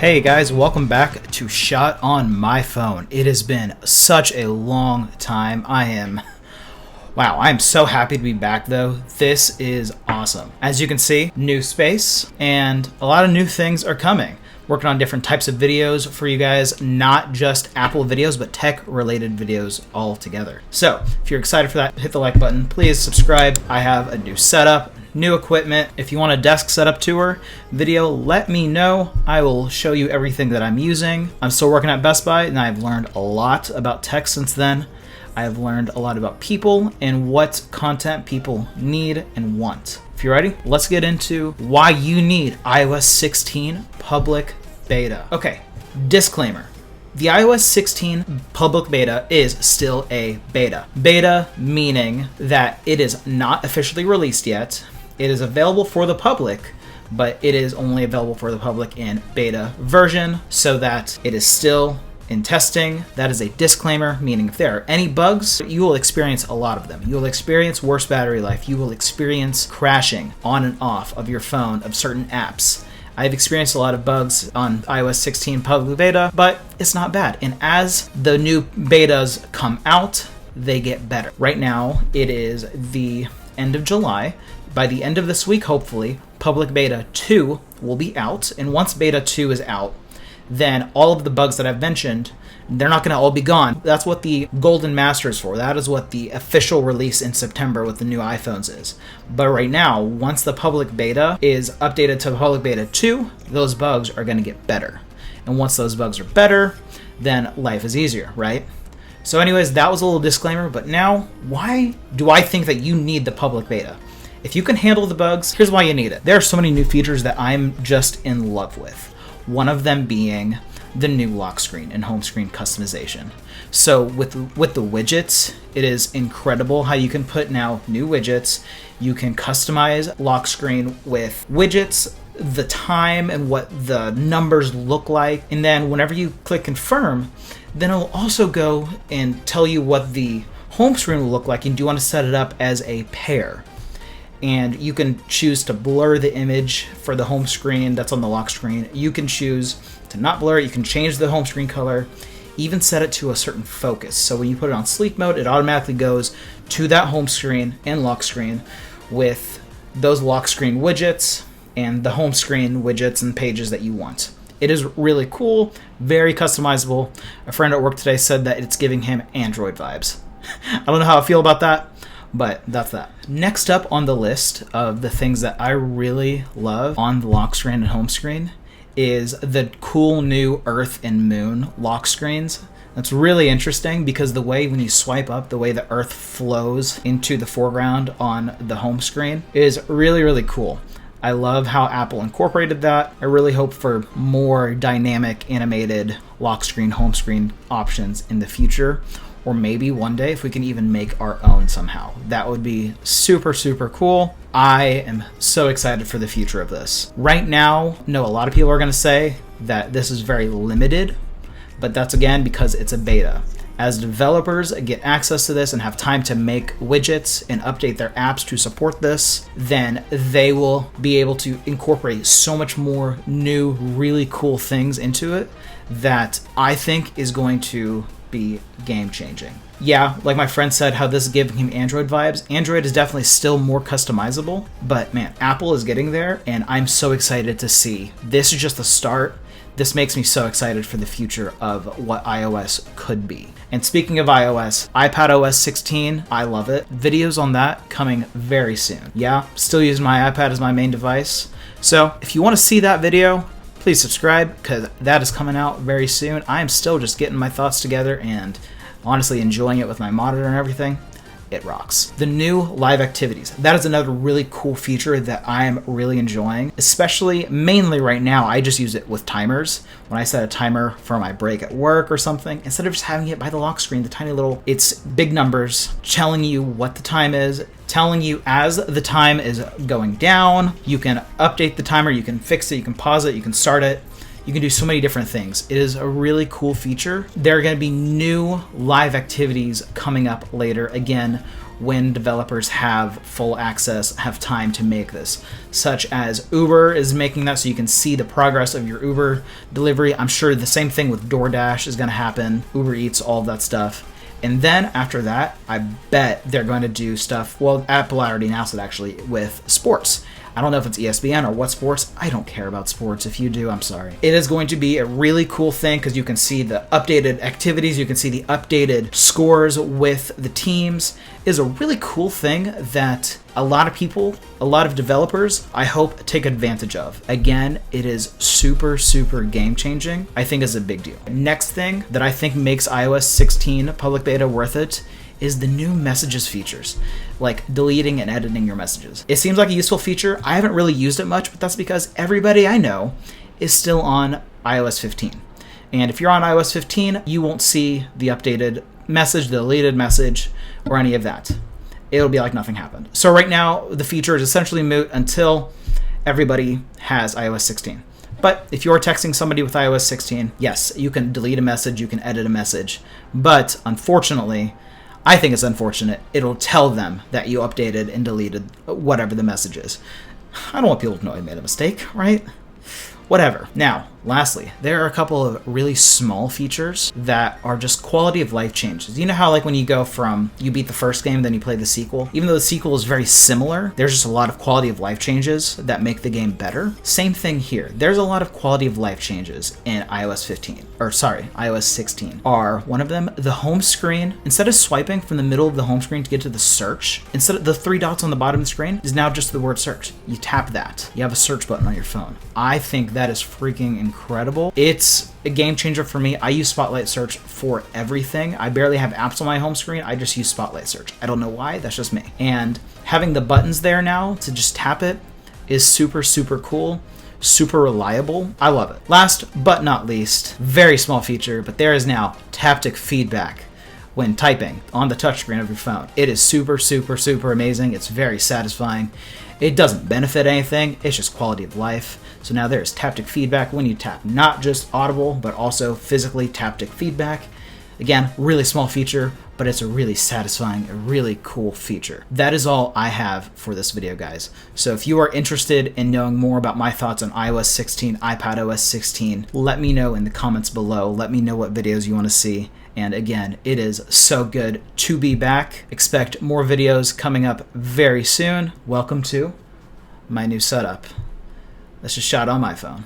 Hey guys, welcome back to Shot on My Phone. It has been such a long time. Wow, I'm so happy to be back though. This is awesome. As you can see, new space and a lot of new things are coming. Working on different types of videos for you guys, not just Apple videos, but tech related videos all together. So if you're excited for that, hit the like button. Please subscribe. I have a new setup, new equipment. If you want a desk setup tour video, let me know. I will show you everything that I'm using. I'm still working at Best Buy and I've learned a lot about tech since then. I have learned a lot about people and what content people need and want. If you're ready, let's get into why you need iOS 16 public beta. Okay, disclaimer. The iOS 16 public beta is still a beta. Beta meaning that it is not officially released yet. It is available for the public, but it is only available for the public in beta version so that it is still in testing. That is a disclaimer, meaning if there are any bugs, you will experience a lot of them. You will experience worse battery life. You will experience crashing on and off of your phone of certain apps. I've experienced a lot of bugs on iOS 16 public beta, but it's not bad. And as the new betas come out, they get better. Right now, it is the end of July. By the end of this week, hopefully, public beta 2 will be out. And once beta 2 is out, then all of the bugs that I've mentioned, they're not going to all be gone. That's what the Golden Master is for. That is what the official release in September with the new iPhones is. But right now, once the public beta is updated to public beta 2, those bugs are going to get better. And once those bugs are better, then life is easier, right? So anyways, that was a little disclaimer. But now, why do I think that you need the public beta? If you can handle the bugs, here's why you need it. There are so many new features that I'm just in love with. One of them being the new lock screen and home screen customization. So with the widgets, it is incredible how you can put now new widgets. You can customize lock screen with widgets, the time and what the numbers look like. And then whenever you click confirm, then it'll also go and tell you what the home screen will look like. And do you want to set it up as a pair? And you can choose to blur the image for the home screen that's on the lock screen. You can choose to not blur it. You can change the home screen color, even set it to a certain focus. So when you put it on sleep mode, it automatically goes to that home screen and lock screen with those lock screen widgets and the home screen widgets and pages that you want. It is really cool, very customizable. A friend at work today said that it's giving him Android vibes. I don't know how I feel about that, but that's that. Next up on the list of the things that I really love on the lock screen and home screen is the cool new Earth and Moon lock screens. That's really interesting because the way when you swipe up, the way the Earth flows into the foreground on the home screen is really, really cool. I love how Apple incorporated that. I really hope for more dynamic animated lock screen, home screen options in the future. Or maybe one day if we can even make our own somehow. That would be super, super cool. I am so excited for the future of this. Right now, no, a lot of people are going to say that this is very limited, but that's again because it's a beta. As developers get access to this and have time to make widgets and update their apps to support this, then they will be able to incorporate so much more new, really cool things into it that I think is going to be game changing. Yeah, like my friend said, how this is giving him Android vibes. Android is definitely still more customizable, but man, Apple is getting there and I'm so excited to see. This is just the start. This makes me so excited for the future of what iOS could be. And speaking of iOS, iPadOS 16, I love it. Videos on that coming very soon. Yeah, still using my iPad as my main device. So if you want to see that video, please subscribe because that is coming out very soon. I am still just getting my thoughts together and honestly enjoying it with my monitor and everything. It rocks. The new live activities. That is another really cool feature that I am really enjoying, especially mainly right now. I just use it with timers. When I set a timer for my break at work or something, instead of just having it by the lock screen, the tiny little, it's big numbers telling you what the time is, telling you as the time is going down. You can update the timer, you can fix it, you can pause it, you can start it. You can do so many different things. It is a really cool feature. There are going to be new live activities coming up later, again, when developers have full access, have time to make this, such as Uber is making that so you can see the progress of your Uber delivery. I'm sure the same thing with DoorDash is going to happen, Uber Eats, all of that stuff. And then after that, I bet they're going to do stuff, well, Apple already announced it actually, with sports. I don't know if it's ESPN or what sports. I don't care about sports. If you do, I'm sorry. It is going to be a really cool thing because you can see the updated activities. You can see the updated scores with the teams. It is a really cool thing that a lot of people, a lot of developers, I hope take advantage of. Again, it is super, super game changing. I think is a big deal. Next thing that I think makes iOS 16 public beta worth it is the new messages features, like deleting and editing your messages. It seems like a useful feature. I haven't really used it much, but that's because everybody I know is still on iOS 15. And if you're on iOS 15, you won't see the updated message, the deleted message, or any of that. It'll be like nothing happened. So right now, the feature is essentially moot until everybody has iOS 16. But if you're texting somebody with iOS 16, yes, you can delete a message, you can edit a message. But unfortunately, I think it's unfortunate, it'll tell them that you updated and deleted whatever the message is. I don't want people to know I made a mistake, right? Whatever. Now, lastly, there are a couple of really small features that are just quality of life changes. You know how like when you go from, you beat the first game, then you play the sequel? Even though the sequel is very similar, there's just a lot of quality of life changes that make the game better. Same thing here. There's a lot of quality of life changes in iOS 16. Are one of them, the home screen, instead of swiping from the middle of the home screen to get to the search, instead of the 3 dots on the bottom of the screen is now just the word search. You tap that. You have a search button on your phone. I think that is freaking incredible. It's a game changer for me. I use Spotlight Search for everything. I barely have apps on my home screen. I just use Spotlight Search. I don't know why. That's just me. And having the buttons there now to just tap it is super, super cool. Super reliable. I love it. Last but not least, very small feature, but there is now taptic feedback when typing on the touchscreen of your phone. It is super, super, super amazing. It's very satisfying. It doesn't benefit anything. It's just quality of life. So now there's taptic feedback when you tap, not just audible, but also physically taptic feedback. Again, really small feature, but it's a really satisfying, a really cool feature. That is all I have for this video, guys. So if you are interested in knowing more about my thoughts on iOS 16, iPadOS 16, let me know in the comments below. Let me know what videos you want to see. And again, it is so good to be back. Expect more videos coming up very soon. Welcome to my new setup. That's just shot on my phone.